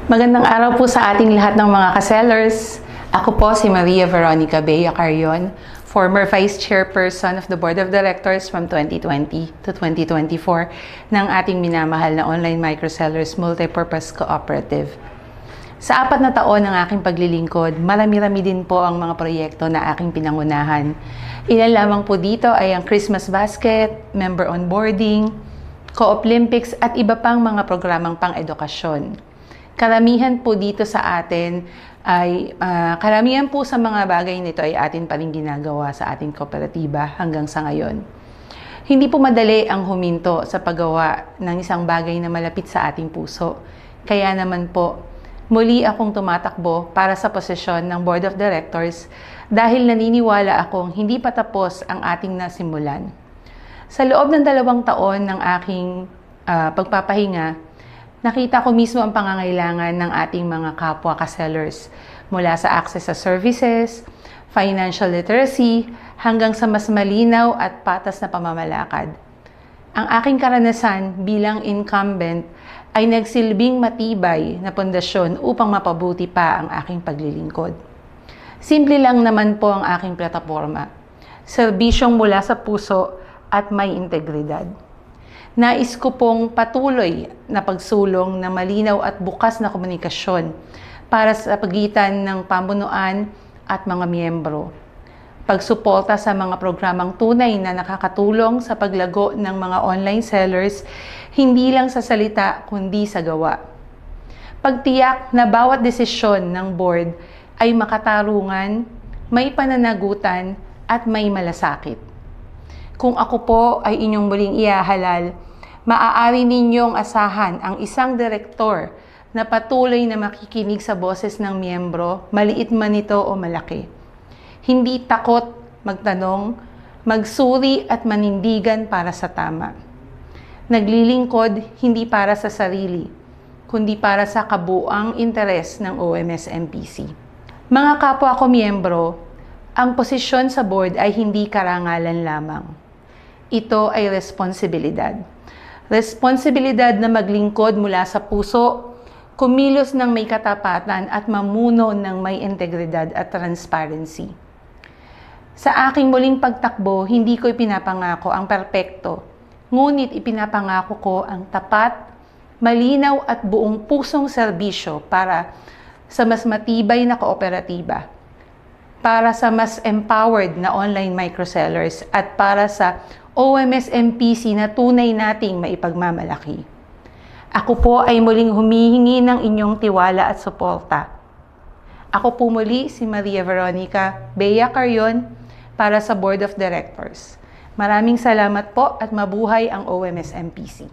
Magandang araw po sa ating lahat ng mga ka-sellers. Ako po si Maria Veronica Bea Carion, former Vice Chairperson of the Board of Directors from 2020 to 2024 ng ating minamahal na Online Microsellers Multipurpose Cooperative. Sa 4 na taon ng aking paglilingkod, marami-rami din po ang mga proyekto na aking pinangunahan. Ilan lamang po dito ay ang Christmas Basket, Member Onboarding, Co-Olympics at iba pang mga programang pang-edukasyon. Karamihan po dito sa atin ay, karamihan po sa mga bagay nito ay atin pa rin ginagawa sa ating kooperatiba hanggang sa ngayon. Hindi po madali ang huminto sa paggawa ng isang bagay na malapit sa ating puso. Kaya naman po, muli akong tumatakbo para sa posisyon ng Board of Directors dahil naniniwala akong hindi pa tapos ang ating nasimulan. Sa loob ng 2 taon ng aking pagpapahinga, nakita ko mismo ang pangangailangan ng ating mga kapwa ka-sellers mula sa access sa services, financial literacy, hanggang sa mas malinaw at patas na pamamalakad. Ang aking karanasan bilang incumbent ay nagsilbing matibay na pundasyon upang mapabuti pa ang aking paglilingkod. Simple lang naman po ang aking plataforma, serbisyong mula sa puso at may integridad. Nais ko pong patuloy na pagsulong ng malinaw at bukas na komunikasyon para sa pagitan ng pamunuan at mga miyembro. Pagsuporta sa mga programang tunay na nakakatulong sa paglago ng mga online sellers, hindi lang sa salita kundi sa gawa. Pagtiyak na bawat desisyon ng board ay makatarungan, may pananagutan at may malasakit. Kung ako po ay inyong muling ihahalal, maaari ninyong asahan ang isang direktor na patuloy na makikinig sa boses ng miyembro, maliit man ito o malaki. Hindi takot magtanong, magsuri at manindigan para sa tama. Naglilingkod hindi para sa sarili, kundi para sa kabuuang interes ng OMS-MPC. Mga kapwa ko miyembro, ang posisyon sa board ay hindi karangalan lamang. Ito ay responsibilidad. Responsibilidad na maglingkod mula sa puso, kumilos ng may katapatan at mamuno ng may integridad at transparency. Sa aking muling pagtakbo, hindi ko ipinapangako ang perpekto, ngunit ipinapangako ko ang tapat, malinaw at buong pusong serbisyo para sa mas matibay na kooperatiba, para sa mas empowered na online microsellers at para sa OMS-MPC na tunay nating maipagmamalaki. Ako po ay muling humihingi ng inyong tiwala at suporta. Ako po muli si Maria Veronica Bea Carion para sa Board of Directors. Maraming salamat po at mabuhay ang OMS-MPC.